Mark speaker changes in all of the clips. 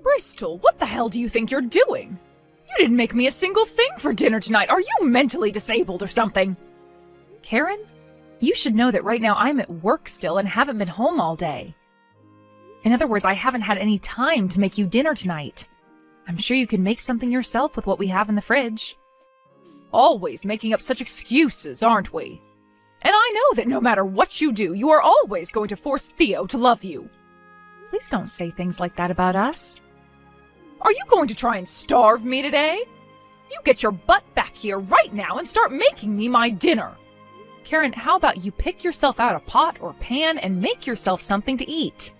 Speaker 1: Bristol, what the hell do you think you're doing? You didn't make me a single thing for dinner tonight. Are you mentally disabled or something? Karen, you should know that right now I'm at work still and haven't been home all day. In other words, I haven't had any time to make you dinner tonight. I'm sure you can make something yourself with what we have in the fridge. Always making up such excuses, aren't we? And I know that no matter what you do, you are always going to force Theo to love you. Please don't say things like that about us. Are you going to try and starve me today? You get your butt back here right now and start making me my dinner. Karen, how about you pick yourself out a pot or pan and make yourself something to eat?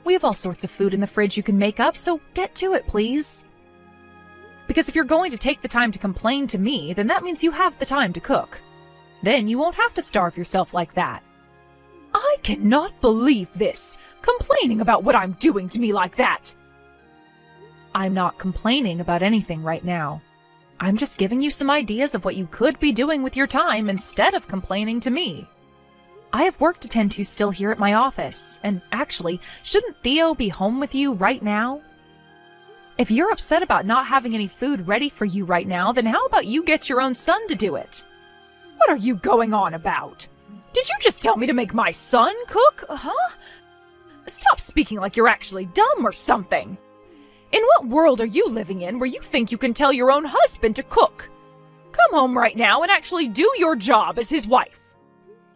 Speaker 1: We have all sorts of food in the fridge you can make up, so get to it, please. Because if you're going to take the time to complain to me, then that means you have the time to cook. Then you won't have to starve yourself like that. I cannot believe this, complaining about what I'm doing to me like that. I'm not complaining about anything right now. I'm just giving you some ideas of what you could be doing with your time instead of complaining to me. I have work to tend to still here at my office, and actually, shouldn't Theo be home with you right now? If you're upset about not having any food ready for you right now, then how about you get your own son to do it? What are you going on about? Did you just tell me to make my son cook, huh? Stop speaking like you're actually dumb or something. In what world are you living in where you think you can tell your own husband to cook? Come home right now and actually do your job as his wife.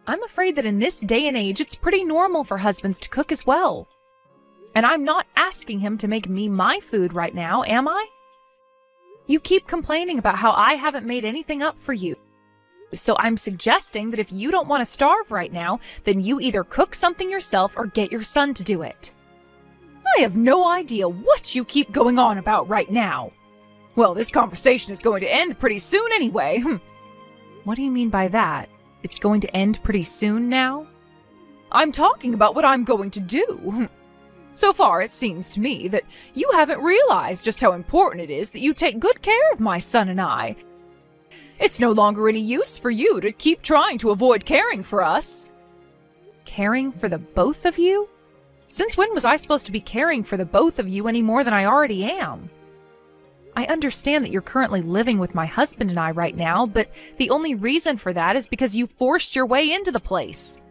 Speaker 1: I'm afraid that in this day and age, it's pretty normal for husbands to cook as well. And I'm not asking him to make me my food right now, am I? You keep complaining about how I haven't made anything up for you. So I'm suggesting that if you don't want to starve right now, then you either cook something yourself or get your son to do it. I have no idea what you keep going on about right now. Well, this conversation is going to end pretty soon anyway. What do you mean by that? It's going to end pretty soon now? I'm talking about what I'm going to do. So far, it seems to me that you haven't realized just how important it is that you take good care of my son and I. It's no longer any use for you to keep trying to avoid caring for us. Caring for the both of you? Since when was I supposed to be caring for the both of you any more than I already am? I understand that you're currently living with my husband and I right now, but the only reason for that is because you forced your way into the place.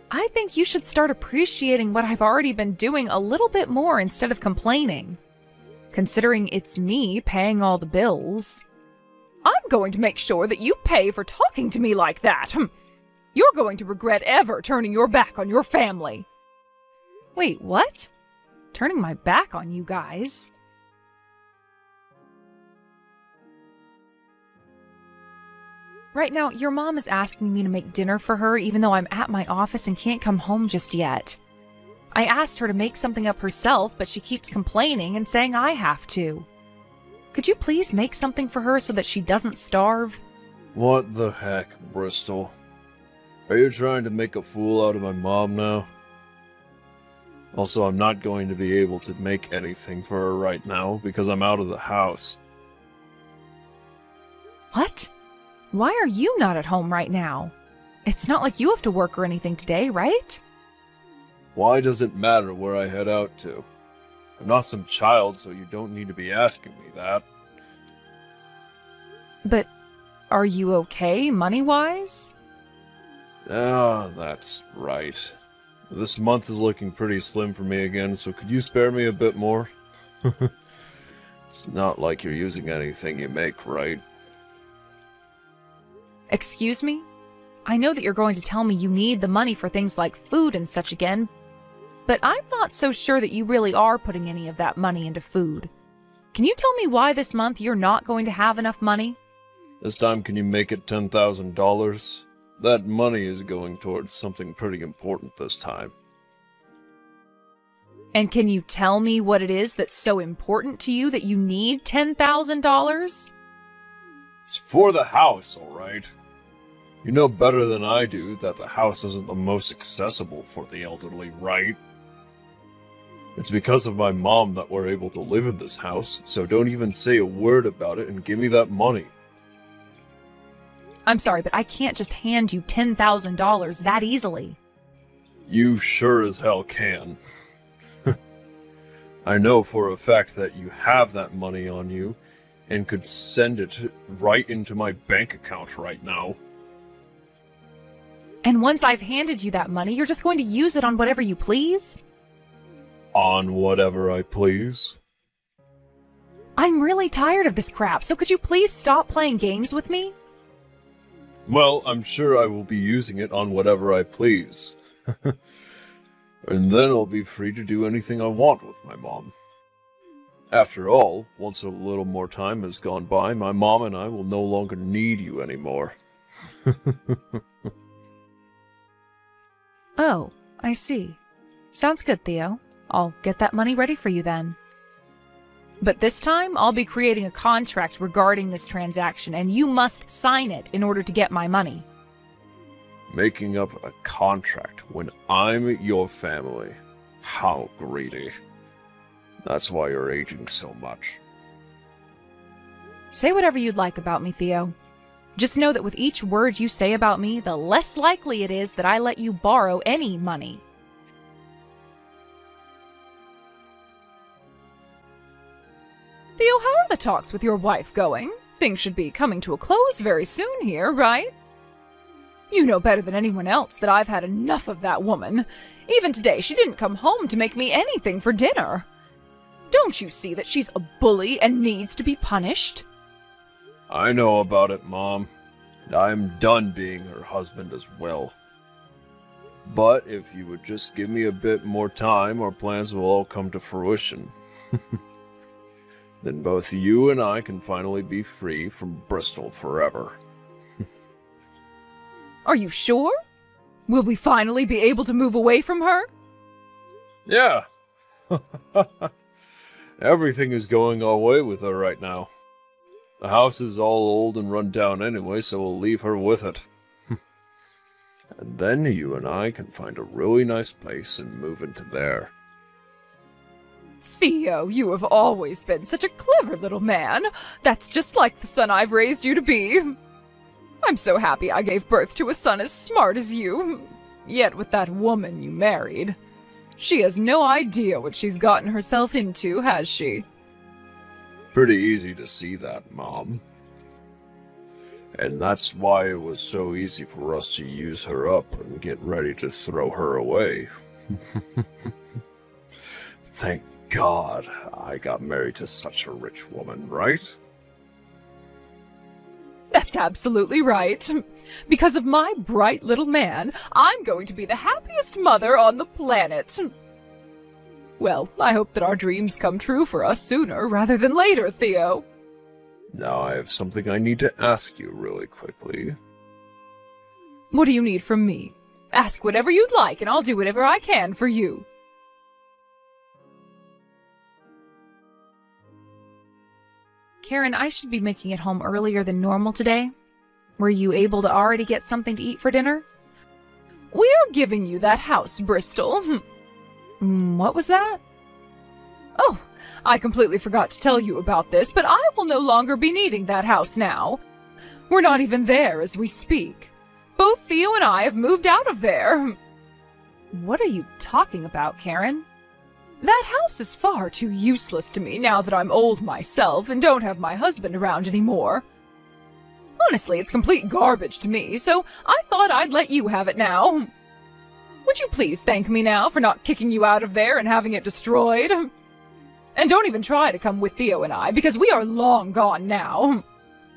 Speaker 1: I think you should start appreciating what I've already been doing a little bit more instead of complaining. Considering it's me paying all the bills. I'm going to make sure that you pay for talking to me like that. You're going to regret ever turning your back on your family. Wait, what? Turning my back on you guys? Right now, your mom is asking me to make dinner for her even though I'm at my office and can't come home just yet. I asked her to make something up herself, but she keeps complaining and saying I have to. Could you please make something for her so that she doesn't starve?
Speaker 2: What the heck, Bristol? Are you trying to make a fool out of my mom now? Also, I'm not going to be able to make anything for her right now because I'm out of the house.
Speaker 1: What? Why are you not at home right now? It's not like you have to work or anything today, right?
Speaker 2: Why does it matter where I head out to? I'm not some child, so you don't need to be asking me that.
Speaker 1: But are you okay, money-wise?
Speaker 2: Ah, that's right. This month is looking pretty slim for me again, so could you spare me a bit more? It's not like you're using anything you make, right?
Speaker 1: Excuse me? I know that you're going to tell me you need the money for things like food and such again, but I'm not so sure that you really are putting any of that money into food. Can you tell me why this month you're not going to have enough money?
Speaker 2: This time can you make it $10,000? That money is going towards something pretty important this time.
Speaker 1: And can you tell me what it is that's so important to you that you need $10,000?
Speaker 2: It's for the house, alright? You know better than I do that the house isn't the most accessible for the elderly, right? It's because of my mom that we're able to live in this house, so don't even say a word about it and give me that money.
Speaker 1: I'm sorry, but I can't just hand you $10,000 that easily.
Speaker 2: You sure as hell can. I know for a fact that you have that money on you and could send it right into my bank account right now.
Speaker 1: And once I've handed you that money, you're just going to use it on whatever you please?
Speaker 2: On whatever I please.
Speaker 1: I'm really tired of this crap, so could you please stop playing games with me?
Speaker 2: Well, I'm sure I will be using it on whatever I please. And then I'll be free to do anything I want with my mom. After all, once a little more time has gone by, my mom and I will no longer need you anymore.
Speaker 1: Oh, I see. Sounds good, Theo. I'll get that money ready for you then. But this time, I'll be creating a contract regarding this transaction, and you must sign it in order to get my money.
Speaker 2: Making up a contract when I'm your family. How greedy. That's why you're aging so much.
Speaker 1: Say whatever you'd like about me, Theo. Just know that with each word you say about me, the less likely it is that I let you borrow any money. Theo, how are the talks with your wife going? Things should be coming to a close very soon here, right? You know better than anyone else that I've had enough of that woman. Even today, she didn't come home to make me anything for dinner. Don't you see that she's a bully and needs to be punished?
Speaker 2: I know about it, Mom. And I'm done being her husband as well. But if you would just give me a bit more time, our plans will all come to fruition. Then both you and I can finally be free from Bristol forever.
Speaker 1: Are you sure? Will we finally be able to move away from her?
Speaker 2: Yeah. Everything is going our way with her right now. The house is all old and run down anyway, so we'll leave her with it. And then you and I can find a really nice place and move into there.
Speaker 1: Theo, you have always been such a clever little man. That's just like the son I've raised you to be. I'm so happy I gave birth to a son as smart as you. Yet with that woman you married, she has no idea what she's gotten herself into, has she?
Speaker 2: Pretty easy to see that, Mom. And that's why it was so easy for us to use her up and get ready to throw her away. Thank God I got married to such a rich woman, right?
Speaker 1: That's absolutely right. Because of my bright little man, I'm going to be the happiest mother on the planet. Well, I hope that our dreams come true for us sooner rather than later, Theo.
Speaker 2: Now I have something I need to ask you really quickly.
Speaker 1: What do you need from me? Ask whatever you'd like, and I'll do whatever I can for you. Karen, I should be making it home earlier than normal today. Were you able to already get something to eat for dinner? We are giving you that house, Bristol. What was that? Oh, I completely forgot to tell you about this, but I will no longer be needing that house now. We're not even there as we speak. Both Theo and I have moved out of there. What are you talking about, Karen? That house is far too useless to me now that I'm old myself and don't have my husband around anymore. Honestly, it's complete garbage to me, so I thought I'd let you have it now. Would you please thank me now for not kicking you out of there and having it destroyed? And don't even try to come with Theo and I, because we are long gone now.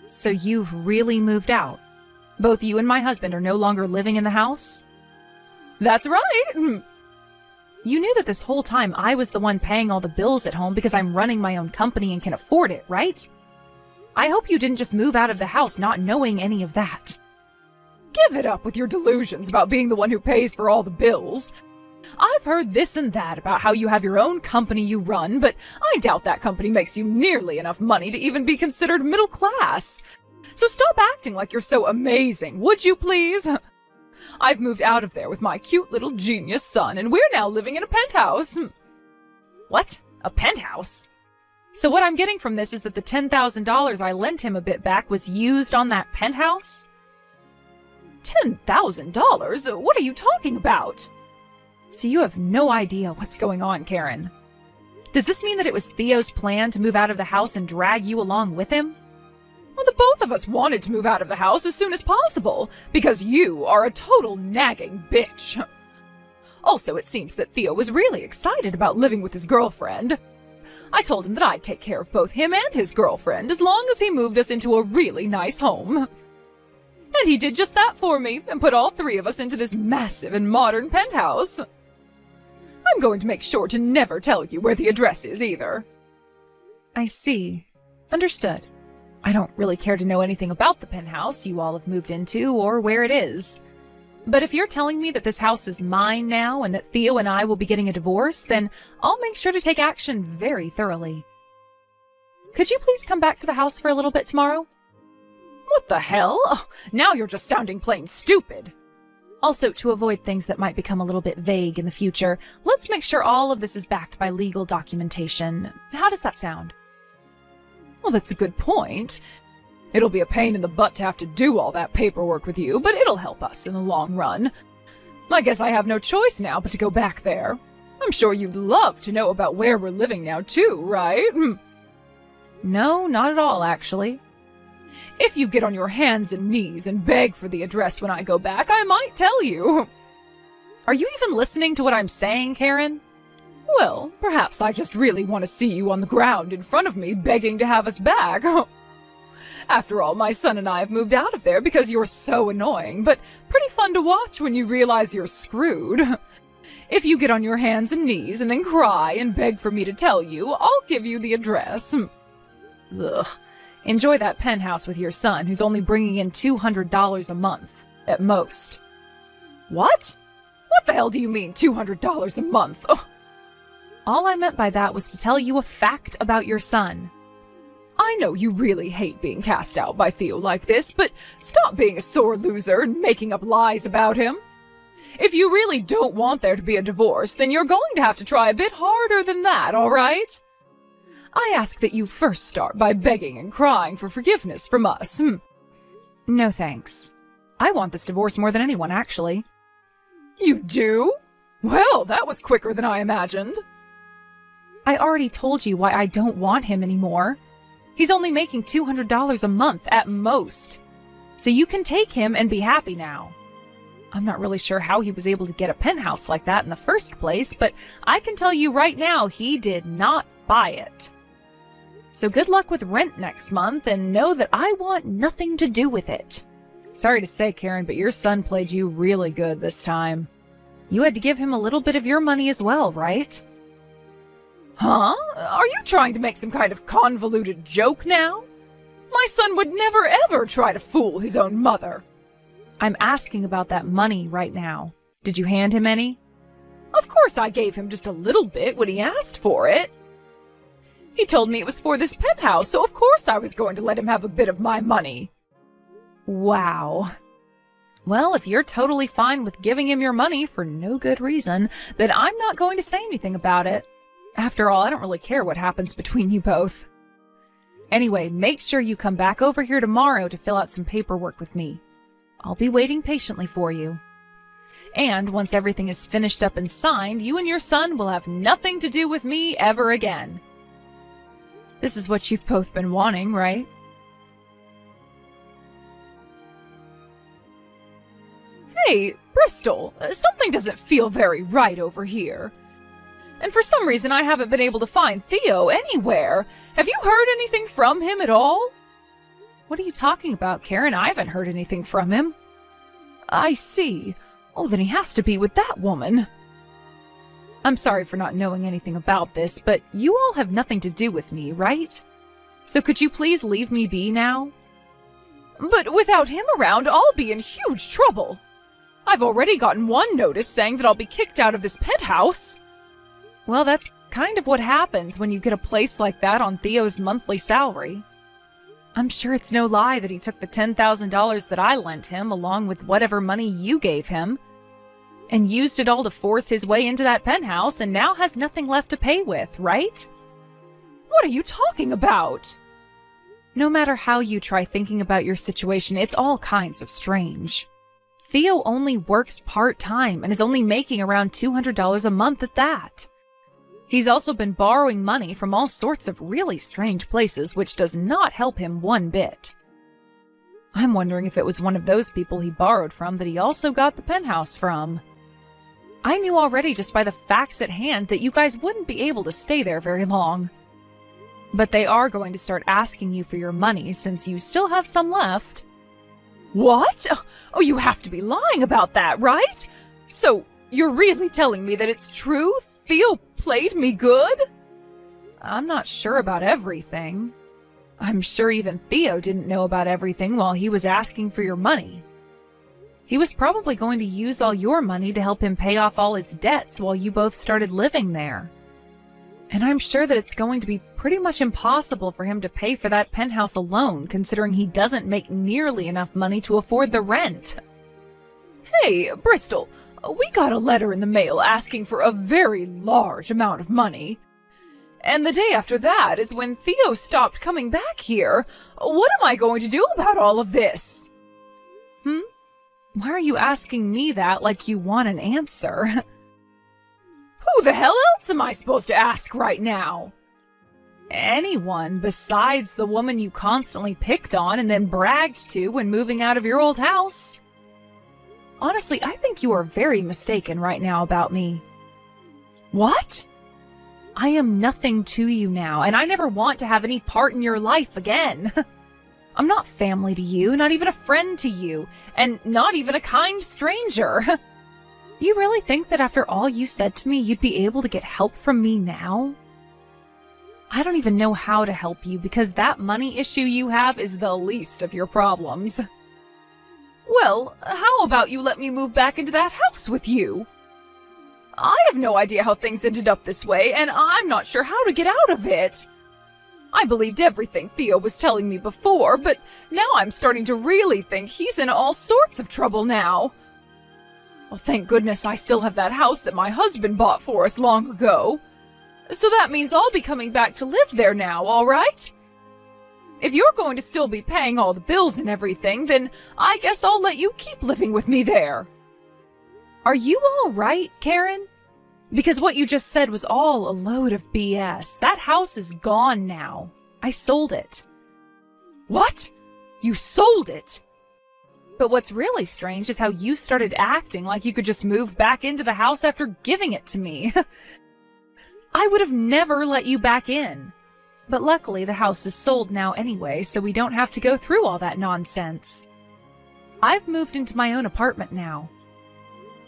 Speaker 1: So you've really moved out? Both you and my husband are no longer living in the house? That's right! You knew that this whole time I was the one paying all the bills at home because I'm running my own company and can afford it, right? I hope you didn't just move out of the house not knowing any of that. Give it up with your delusions about being the one who pays for all the bills. I've heard this and that about how you have your own company you run, but I doubt that company makes you nearly enough money to even be considered middle class. So stop acting like you're so amazing, would you please? I've moved out of there with my cute little genius son, and we're now living in a penthouse. What? A penthouse? So what I'm getting from this is that the $10,000 I lent him a bit back was used on that penthouse? $10,000? What are you talking about? So you have no idea what's going on, Karen. Does this mean that it was Theo's plan to move out of the house and drag you along with him? Well, the both of us wanted to move out of the house as soon as possible, because you are a total nagging bitch. Also, it seems that Theo was really excited about living with his girlfriend. I told him that I'd take care of both him and his girlfriend as long as he moved us into a really nice home. And he did just that for me and put all three of us into this massive and modern penthouse. I'm going to make sure to never tell you where the address is either. I see. Understood. I don't really care to know anything about the penthouse you all have moved into or where it is. But if you're telling me that this house is mine now and that Theo and I will be getting a divorce, then I'll make sure to take action very thoroughly. Could you please come back to the house for a little bit tomorrow? What the hell? Oh, now you're just sounding plain stupid. Also, to avoid things that might become a little bit vague in the future, let's make sure all of this is backed by legal documentation. How does that sound? Well, that's a good point. It'll be a pain in the butt to have to do all that paperwork with you, but it'll help us in the long run. I guess I have no choice now but to go back there. I'm sure you'd love to know about where we're living now too, right? No, not at all, actually. If you get on your hands and knees and beg for the address when I go back, I might tell you. Are you even listening to what I'm saying, Karen? Well, perhaps I just really want to see you on the ground in front of me begging to have us back. After all, my son and I have moved out of there because you're so annoying, but pretty fun to watch when you realize you're screwed. If you get on your hands and knees and then cry and beg for me to tell you, I'll give you the address. Ugh. Enjoy that penthouse with your son, who's only bringing in $200 a month, at most. What? What the hell do you mean, $200 a month? Ugh. All I meant by that was to tell you a fact about your son. I know you really hate being cast out by Theo like this, but stop being a sore loser and making up lies about him. If you really don't want there to be a divorce, then you're going to have to try a bit harder than that, all right? I ask that you first start by begging and crying for forgiveness from us. No thanks. I want this divorce more than anyone, actually. You do? Well, that was quicker than I imagined. I already told you why I don't want him anymore. He's only making $200 a month at most. So you can take him and be happy now. I'm not really sure how he was able to get a penthouse like that in the first place, but I can tell you right now he did not buy it. So good luck with rent next month, and know that I want nothing to do with it. Sorry to say, Karen, but your son played you really good this time. You had to give him a little bit of your money as well, right? Huh? Are you trying to make some kind of convoluted joke now? My son would never ever try to fool his own mother. I'm asking about that money right now. Did you hand him any? Of course I gave him just a little bit when he asked for it. He told me it was for this penthouse, so of course I was going to let him have a bit of my money. Wow. Well, if you're totally fine with giving him your money for no good reason, then I'm not going to say anything about it. After all, I don't really care what happens between you both. Anyway, make sure you come back over here tomorrow to fill out some paperwork with me. I'll be waiting patiently for you. And once everything is finished up and signed, you and your son will have nothing to do with me ever again. This is what you've both been wanting, right? Hey, Bristol, something doesn't feel very right over here. And for some reason I haven't been able to find Theo anywhere. Have you heard anything from him at all? What are you talking about, Karen? I haven't heard anything from him. I see. Oh, then he has to be with that woman. I'm sorry for not knowing anything about this, but you all have nothing to do with me, right? So could you please leave me be now? But without him around, I'll be in huge trouble. I've already gotten one notice saying that I'll be kicked out of this penthouse. Well, that's kind of what happens when you get a place like that on Theo's monthly salary. I'm sure it's no lie that he took the $10,000 that I lent him along with whatever money you gave him, and used it all to force his way into that penthouse and now has nothing left to pay with, right? What are you talking about? No matter how you try thinking about your situation, it's all kinds of strange. Theo only works part-time and is only making around $200 a month at that. He's also been borrowing money from all sorts of really strange places, which does not help him one bit. I'm wondering if it was one of those people he borrowed from that he also got the penthouse from. I knew already just by the facts at hand that you guys wouldn't be able to stay there very long. But they are going to start asking you for your money since you still have some left. What? Oh, you have to be lying about that, right? So, you're really telling me that it's true? Theo played me good? I'm not sure about everything. I'm sure even Theo didn't know about everything while he was asking for your money. He was probably going to use all your money to help him pay off all his debts while you both started living there. And I'm sure that it's going to be pretty much impossible for him to pay for that penthouse alone, considering he doesn't make nearly enough money to afford the rent. Hey, Bristol, we got a letter in the mail asking for a very large amount of money. And the day after that is when Theo stopped coming back here. What am I going to do about all of this? Why are you asking me that like you want an answer? Who the hell else am I supposed to ask right now? Anyone besides the woman you constantly picked on and then bragged to when moving out of your old house. Honestly, I think you are very mistaken right now about me. What? I am nothing to you now, and I never want to have any part in your life again. I'm not family to you, not even a friend to you, and not even a kind stranger. You really think that after all you said to me, you'd be able to get help from me now? I don't even know how to help you because that money issue you have is the least of your problems. Well, how about you let me move back into that house with you? I have no idea how things ended up this way, and I'm not sure how to get out of it. I believed everything Theo was telling me before, but now I'm starting to really think he's in all sorts of trouble now. Well, thank goodness I still have that house that my husband bought for us long ago. So that means I'll be coming back to live there now, all right? If you're going to still be paying all the bills and everything, then I guess I'll let you keep living with me there. Are you all right, Karen? Because what you just said was all a load of BS. That house is gone now. I sold it. What? You sold it? But what's really strange is how you started acting like you could just move back into the house after giving it to me. I would have never let you back in. But luckily the house is sold now anyway, so we don't have to go through all that nonsense. I've moved into my own apartment now.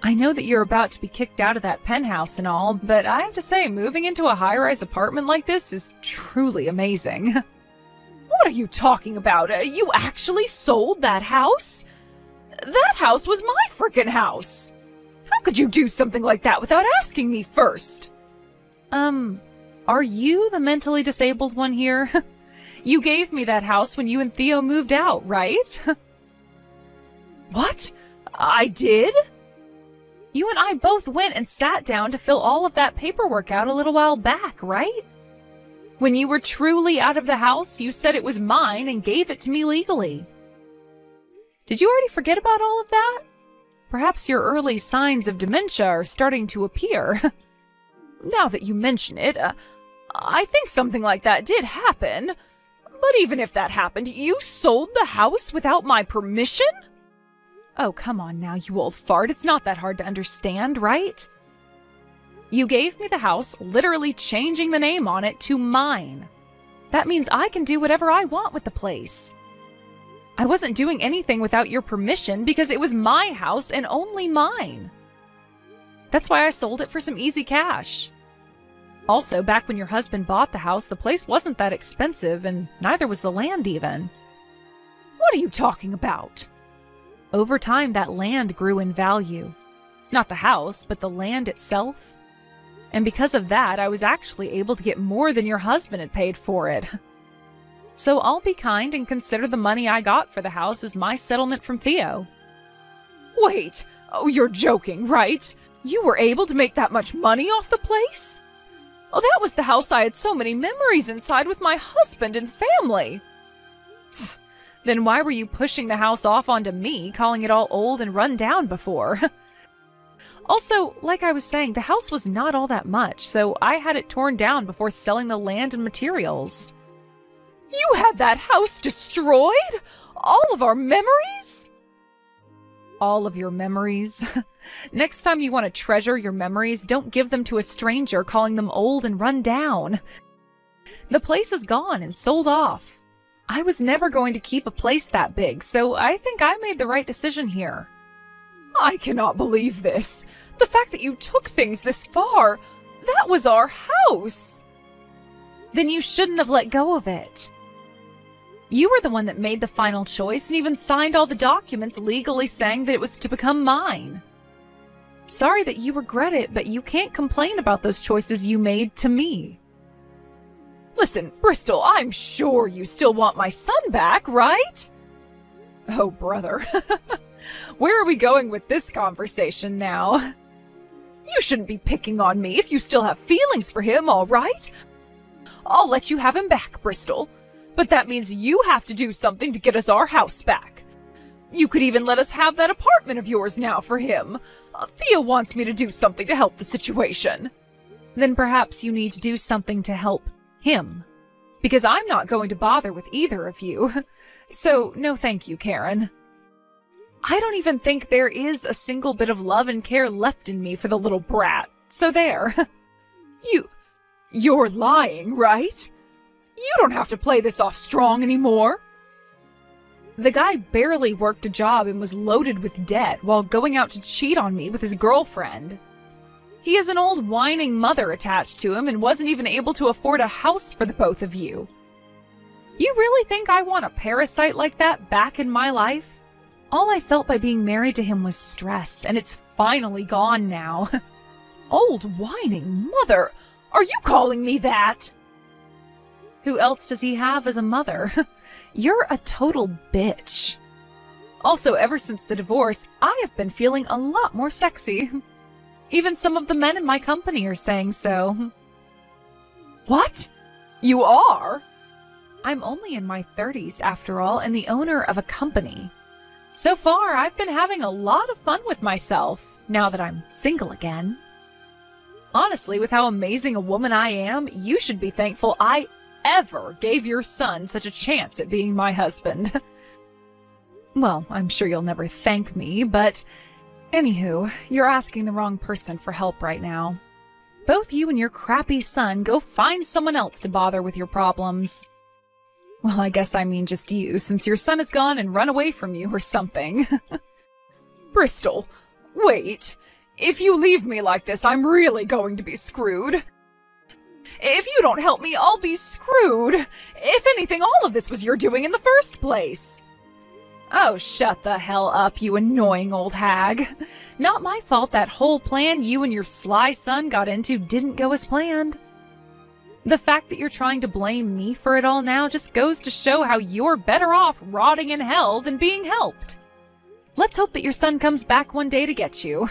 Speaker 1: I know that you're about to be kicked out of that penthouse and all, but I have to say, moving into a high-rise apartment like this is truly amazing. What are you talking about? You actually sold that house? That house was my frickin' house! How could you do something like that without asking me first? Are you the mentally disabled one here? You gave me that house when you and Theo moved out, right? What? I did? You and I both went and sat down to fill all of that paperwork out a little while back, right? When you were truly out of the house, you said it was mine and gave it to me legally. Did you already forget about all of that? Perhaps your early signs of dementia are starting to appear. Now that you mention it, I think something like that did happen. But even if that happened, you sold the house without my permission? Oh, come on now, you old fart. It's not that hard to understand, right? You gave me the house, literally changing the name on it to mine. That means I can do whatever I want with the place. I wasn't doing anything without your permission because it was my house and only mine. That's why I sold it for some easy cash. Also, back when your husband bought the house, the place wasn't that expensive, and neither was the land even. What are you talking about? Over time, that land grew in value. Not the house, but the land itself. And because of that, I was actually able to get more than your husband had paid for it. So I'll be kind and consider the money I got for the house as my settlement from Theo. Wait, oh, you're joking, right? You were able to make that much money off the place? Oh, that was the house I had so many memories inside with my husband and family. Then why were you pushing the house off onto me, calling it all old and run down before? Also, like I was saying, the house was not all that much, so I had it torn down before selling the land and materials. You had that house destroyed? All of our memories? All of your memories? Next time you want to treasure your memories, don't give them to a stranger calling them old and run down. The place is gone and sold off. I was never going to keep a place that big, so I think I made the right decision here. I cannot believe this. The fact that you took things this far, that was our house. Then you shouldn't have let go of it. You were the one that made the final choice and even signed all the documents legally saying that it was to become mine. Sorry that you regret it, but you can't complain about those choices you made to me. Listen, Bristol, I'm sure you still want my son back, right? Oh, brother. Where are we going with this conversation now? You shouldn't be picking on me if you still have feelings for him, all right? I'll let you have him back, Bristol. But that means you have to do something to get us our house back. You could even let us have that apartment of yours now for him. Thea wants me to do something to help the situation. Then perhaps you need to do something to help him. Because I'm not going to bother with either of you. So, no thank you, Karen. I don't even think there is a single bit of love and care left in me for the little brat. So there. You're lying, right? You don't have to play this off strong anymore. The guy barely worked a job and was loaded with debt while going out to cheat on me with his girlfriend. He has an old whining mother attached to him and wasn't even able to afford a house for the both of you. You really think I want a parasite like that back in my life? All I felt by being married to him was stress, and it's finally gone now. Old whining mother? Are you calling me that? Who else does he have as a mother? You're a total bitch. Also, ever since the divorce, I have been feeling a lot more sexy. Even some of the men in my company are saying so. What? You are? I'm only in my 30s, after all, and the owner of a company. So far, I've been having a lot of fun with myself, now that I'm single again. Honestly, with how amazing a woman I am, you should be thankful I ever gave your son such a chance at being my husband. Well, I'm sure you'll never thank me, but anywho, you're asking the wrong person for help right now. Both you and your crappy son go find someone else to bother with your problems. Well, I guess I mean just you, since your son has gone and run away from you or something. Bristol, wait. If you leave me like this, I'm really going to be screwed. If you don't help me, I'll be screwed. If anything, all of this was your doing in the first place. Oh, shut the hell up, you annoying old hag. Not my fault that whole plan you and your sly son got into didn't go as planned. The fact that you're trying to blame me for it all now just goes to show how you're better off rotting in hell than being helped. Let's hope that your son comes back one day to get you.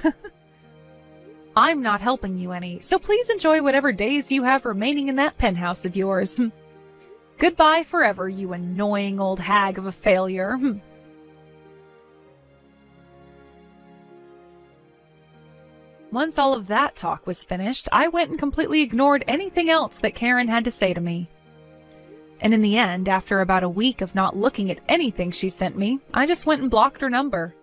Speaker 1: I'm not helping you any, so please enjoy whatever days you have remaining in that penthouse of yours. Goodbye forever, you annoying old hag of a failure. Once all of that talk was finished, I went and completely ignored anything else that Karen had to say to me. And in the end, after about a week of not looking at anything she sent me, I just went and blocked her number.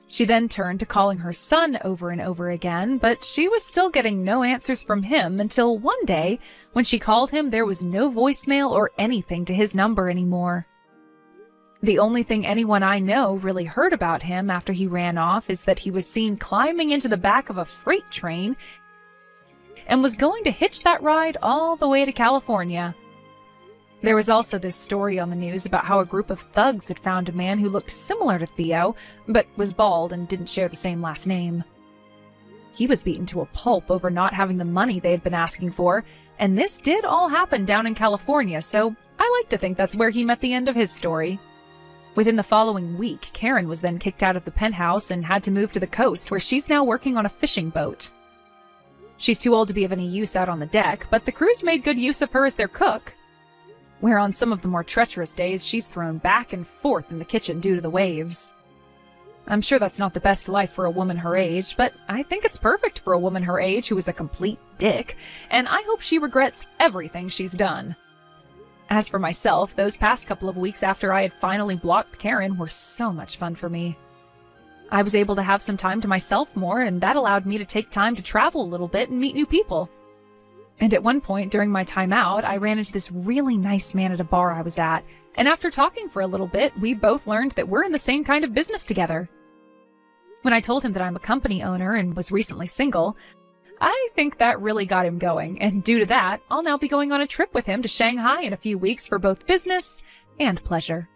Speaker 1: She then turned to calling her son over and over again, but she was still getting no answers from him until one day, when she called him, there was no voicemail or anything to his number anymore. The only thing anyone I know really heard about him after he ran off is that he was seen climbing into the back of a freight train and was going to hitch that ride all the way to California. There was also this story on the news about how a group of thugs had found a man who looked similar to Theo, but was bald and didn't share the same last name. He was beaten to a pulp over not having the money they had been asking for, and this did all happen down in California, so I like to think that's where he met the end of his story. Within the following week, Karen was then kicked out of the penthouse and had to move to the coast, where she's now working on a fishing boat. She's too old to be of any use out on the deck, but the crews made good use of her as their cook, where on some of the more treacherous days she's thrown back and forth in the kitchen due to the waves. I'm sure that's not the best life for a woman her age, but I think it's perfect for a woman her age who is a complete dick, and I hope she regrets everything she's done. As for myself, those past couple of weeks after I had finally blocked Karen were so much fun for me. I was able to have some time to myself more, and that allowed me to take time to travel a little bit and meet new people. And at one point during my time out, I ran into this really nice man at a bar I was at, and after talking for a little bit, we both learned that we're in the same kind of business together. When I told him that I'm a company owner and was recently single, I think that really got him going, and due to that, I'll now be going on a trip with him to Shanghai in a few weeks for both business and pleasure.